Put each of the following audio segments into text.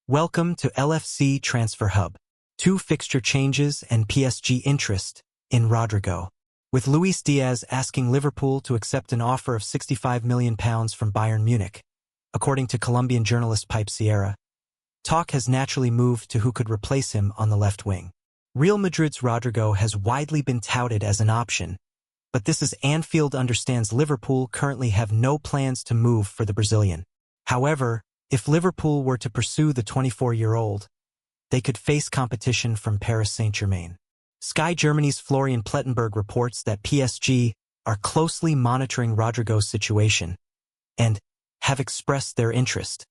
Welcome to LFC Transfer Hub. 2 fixture changes and PSG interest in Rodrygo. With Luis Diaz asking Liverpool to accept an offer of £65 million from Bayern Munich. According to Colombian journalist Pipe Sierra, talk has naturally moved to who could replace him on the left wing. Real Madrid's Rodrygo has widely been touted as an option, but this is Anfield understands Liverpool currently have no plans to move for the Brazilian. However, if Liverpool were to pursue the 24-year-old, they could face competition from Paris Saint-Germain. Sky Germany's Florian Plettenberg reports that PSG are closely monitoring Rodrygo's situation and have expressed their interest.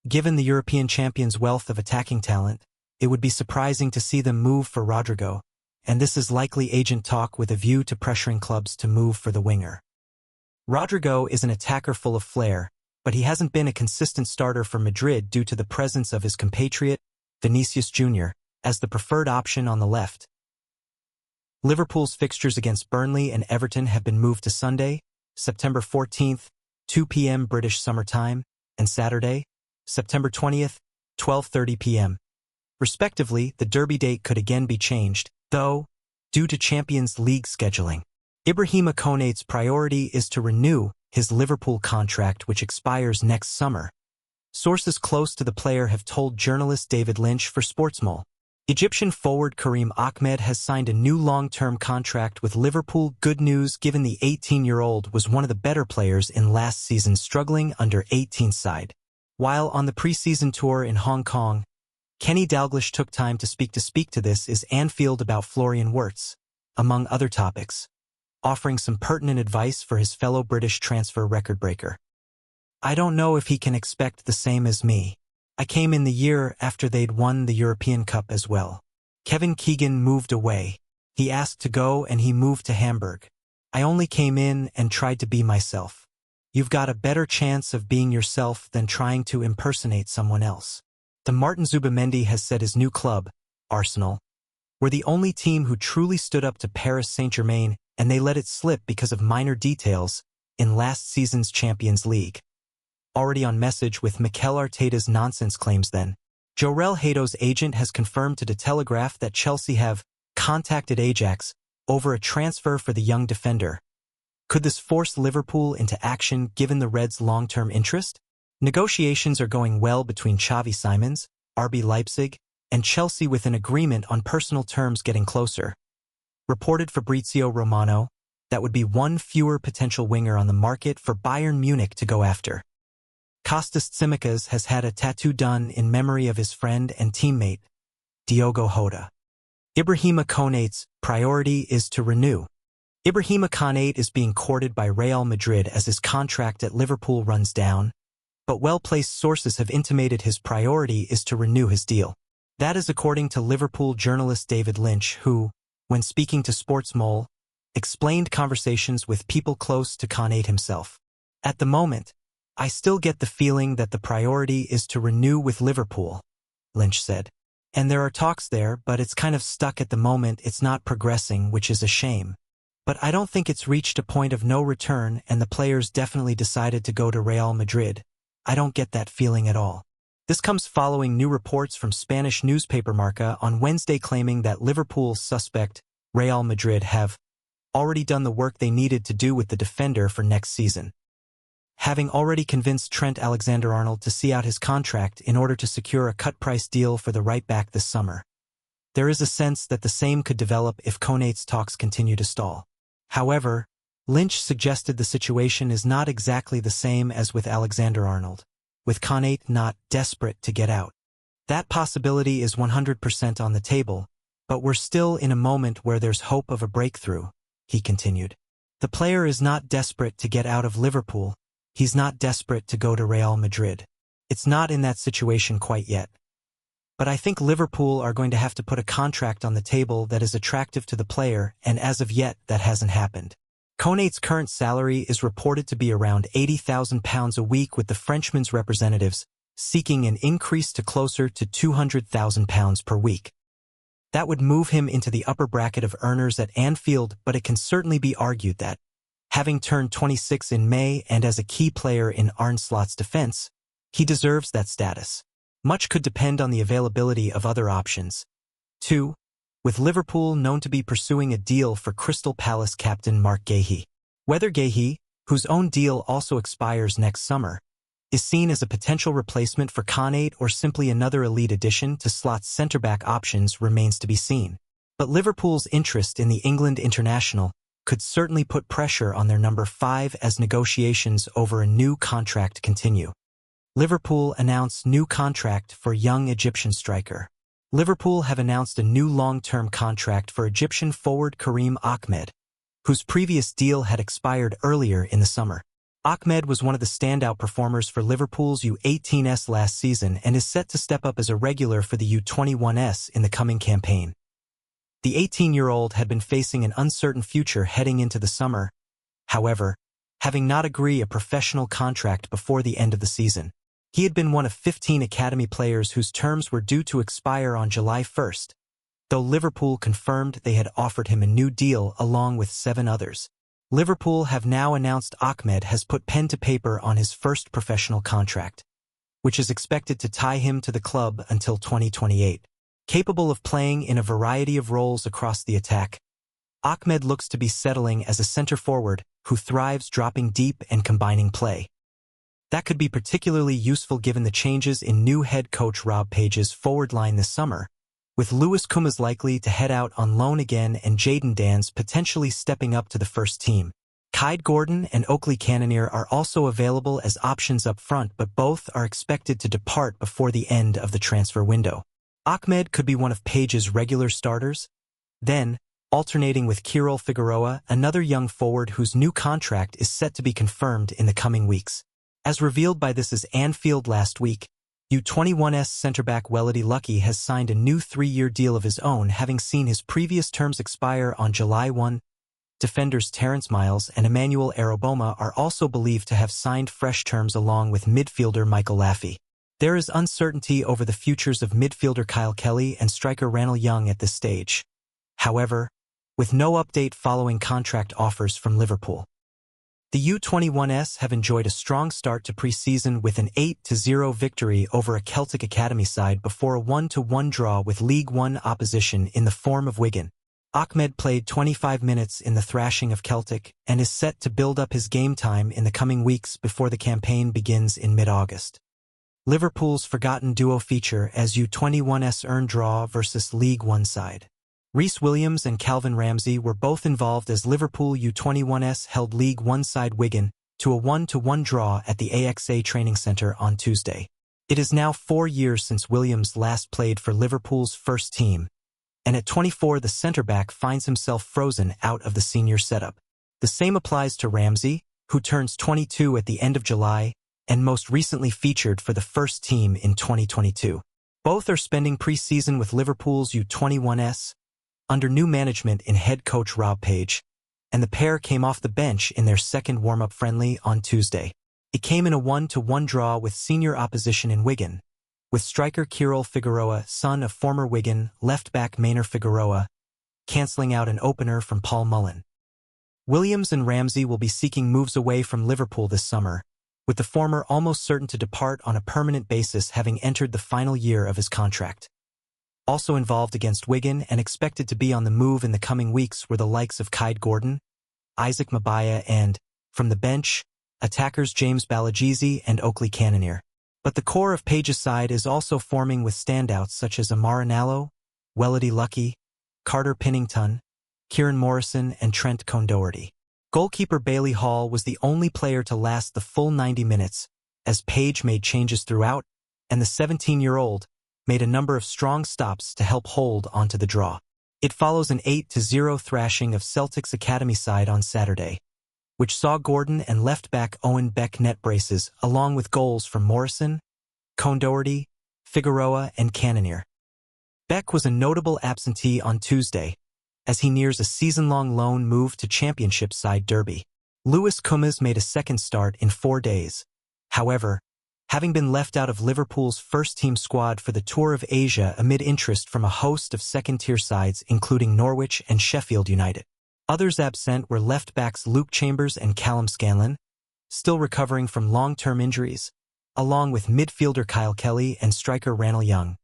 Given the European champions' wealth of attacking talent, it would be surprising to see them move for Rodrygo, and this is likely agent talk with a view to pressuring clubs to move for the winger. Rodrygo is an attacker full of flair, but he hasn't been a consistent starter for Madrid due to the presence of his compatriot, Vinicius Jr., as the preferred option on the left. Liverpool's fixtures against Burnley and Everton have been moved to Sunday, September 14th, 2 p.m. British Summer Time, and Saturday, September 20th, 12:30 p.m. Respectively, the derby date could again be changed, though, due to Champions League scheduling. Ibrahima Konate's priority is to renew his Liverpool contract, which expires next summer. Sources close to the player have told journalist David Lynch for Sportsmole. Egyptian forward Karim Ahmed has signed a new long-term contract with Liverpool. Good news given the 18-year-old was one of the better players in last season's struggling under-18 side. While on the pre-season tour in Hong Kong, Kenny Dalglish took time to speak to this is Anfield about Florian Wirtz, among other topics, offering some pertinent advice for his fellow British transfer record breaker. I don't know if he can expect the same as me. I came in the year after they'd won the European Cup as well. Kevin Keegan moved away. He asked to go and he moved to Hamburg. I only came in and tried to be myself. You've got a better chance of being yourself than trying to impersonate someone else. The Martin Zubimendi has said his new club, Arsenal, were the only team who truly stood up to Paris Saint-Germain, and they let it slip because of minor details in last season's Champions League. Already on message with Mikel Arteta's nonsense claims then, Jorel Hato's agent has confirmed to The Telegraph that Chelsea have contacted Ajax over a transfer for the young defender. Could this force Liverpool into action given the Reds' long-term interest? Negotiations are going well between Xavi Simons, RB Leipzig, and Chelsea with an agreement on personal terms getting closer. Reported Fabrizio Romano, that would be one fewer potential winger on the market for Bayern Munich to go after. Kostas Tsimikas has had a tattoo done in memory of his friend and teammate, Diogo Jota. Ibrahima Konate's priority is to renew. Ibrahima Konate is being courted by Real Madrid as his contract at Liverpool runs down, but well-placed sources have intimated his priority is to renew his deal. That is according to Liverpool journalist David Lynch, who, when speaking to Sportsmole, explained conversations with people close to Konate himself. At the moment, I still get the feeling that the priority is to renew with Liverpool, Lynch said. And there are talks there, but it's kind of stuck at the moment. It's not progressing, which is a shame. But I don't think it's reached a point of no return and the players definitely decided to go to Real Madrid. I don't get that feeling at all. This comes following new reports from Spanish newspaper Marca on Wednesday claiming that Liverpool's suspect, Real Madrid, have already done the work they needed to do with the defender for next season, having already convinced Trent Alexander-Arnold to see out his contract in order to secure a cut-price deal for the right-back this summer. There is a sense that the same could develop if Konate's talks continue to stall. However, Lynch suggested the situation is not exactly the same as with Alexander-Arnold, with Konate not desperate to get out. That possibility is 100% on the table, but we're still in a moment where there's hope of a breakthrough, he continued. The player is not desperate to get out of Liverpool. He's not desperate to go to Real Madrid. It's not in that situation quite yet. But I think Liverpool are going to have to put a contract on the table that is attractive to the player, and as of yet, that hasn't happened. Konate's current salary is reported to be around £80,000 a week, with the Frenchman's representatives seeking an increase to closer to £200,000 per week. That would move him into the upper bracket of earners at Anfield, but it can certainly be argued that, having turned 26 in May and as a key player in Arne Slot's defense, he deserves that status. Much could depend on the availability of other options. 2. With Liverpool known to be pursuing a deal for Crystal Palace captain Mark Guéhi. Whether Guéhi, whose own deal also expires next summer, is seen as a potential replacement for Konate or simply another elite addition to slot's centre-back options remains to be seen. But Liverpool's interest in the England international could certainly put pressure on their number 5 as negotiations over a new contract continue. Liverpool announced new contract for young Egyptian striker. Liverpool have announced a new long-term contract for Egyptian forward Karim Ahmed, whose previous deal had expired earlier in the summer. Ahmed was one of the standout performers for Liverpool's U18s last season and is set to step up as a regular for the U21s in the coming campaign. The 18-year-old had been facing an uncertain future heading into the summer, however, having not agreed a professional contract before the end of the season. He had been one of 15 academy players whose terms were due to expire on July 1st, though Liverpool confirmed they had offered him a new deal along with 7 others. Liverpool have now announced Ahmed has put pen to paper on his first professional contract, which is expected to tie him to the club until 2028. Capable of playing in a variety of roles across the attack, Ahmed looks to be settling as a centre forward who thrives dropping deep and combining play. That could be particularly useful given the changes in new head coach Rob Page's forward line this summer, with Lewis Kumas likely to head out on loan again and Jadon Danns potentially stepping up to the first team. Kaide Gordon and Oakley Cannonier are also available as options up front, but both are expected to depart before the end of the transfer window. Ahmed could be one of Page's regular starters, then alternating with Kirill Figueroa, another young forward whose new contract is set to be confirmed in the coming weeks. As revealed by This Is Anfield last week, U21s centre-back Welody Lucky has signed a new 3-year deal of his own, having seen his previous terms expire on July 1. Defenders Terence Miles and Emmanuel Aroboma are also believed to have signed fresh terms along with midfielder Michael Laffey. There is uncertainty over the futures of midfielder Kyle Kelly and striker Ranel Young at this stage. However, with no update following contract offers from Liverpool. The U21s have enjoyed a strong start to pre-season with an 8-0 victory over a Celtic Academy side before a 1-1 draw with League One opposition in the form of Wigan. Ahmed played 25 minutes in the thrashing of Celtic and is set to build up his game time in the coming weeks before the campaign begins in mid-August. Liverpool's forgotten duo feature as U21s earn draw versus League One side. Reece Williams and Calvin Ramsey were both involved as Liverpool U21s held League One side Wigan to a 1-1 draw at the AXA Training Centre on Tuesday. It is now 4 years since Williams last played for Liverpool's first team, and at 24 the centre-back finds himself frozen out of the senior setup. The same applies to Ramsey, who turns 22 at the end of July and most recently featured for the first team in 2022. Both are spending pre-season with Liverpool's U21s, under new management in head coach Rob Page, and the pair came off the bench in their second warm-up friendly on Tuesday. It came in a 1-1 draw with senior opposition in Wigan, with striker Kirill Figueroa, son of former Wigan left-back Maynor Figueroa, cancelling out an opener from Paul Mullen. Williams and Ramsey will be seeking moves away from Liverpool this summer, with the former almost certain to depart on a permanent basis having entered the final year of his contract. Also involved against Wigan and expected to be on the move in the coming weeks were the likes of Kaide Gordon, Isaac Mabaya and, from the bench, attackers James Balagizi and Oakley Cannonier. But the core of Page's side is also forming with standouts such as Amara Nallo, Welody Lucky, Carter Pinnington, Kieran Morrison and Trent Cone-Doherty. Goalkeeper Bailey Hall was the only player to last the full 90 minutes, as Page made changes throughout, and the 17-year-old made a number of strong stops to help hold onto the draw. It follows an 8-0 thrashing of Celtic's Academy side on Saturday, which saw Gordon and left-back Owen Beck net braces along with goals from Morrison, Cone-Doherty, Figueroa and Cannonier. Beck was a notable absentee on Tuesday, as he nears a season-long loan move to Championship side Derby. Lewis Kumas made a second start in 4 days. However, having been left out of Liverpool's first-team squad for the Tour of Asia amid interest from a host of second-tier sides including Norwich and Sheffield United. Others absent were left-backs Luke Chambers and Callum Scanlon, still recovering from long-term injuries, along with midfielder Kyle Kelly and striker Ranel Young,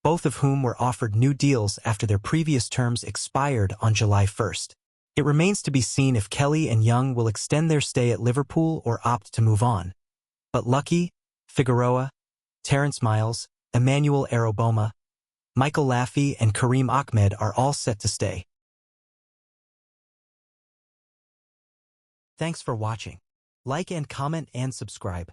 both of whom were offered new deals after their previous terms expired on July 1st. It remains to be seen if Kelly and Young will extend their stay at Liverpool or opt to move on. But Lucky, Figueroa, Terrence Miles, Emmanuel Aroboma, Michael Laffey, and Karim Ahmed are all set to stay. Thanks for watching. Like and comment and subscribe.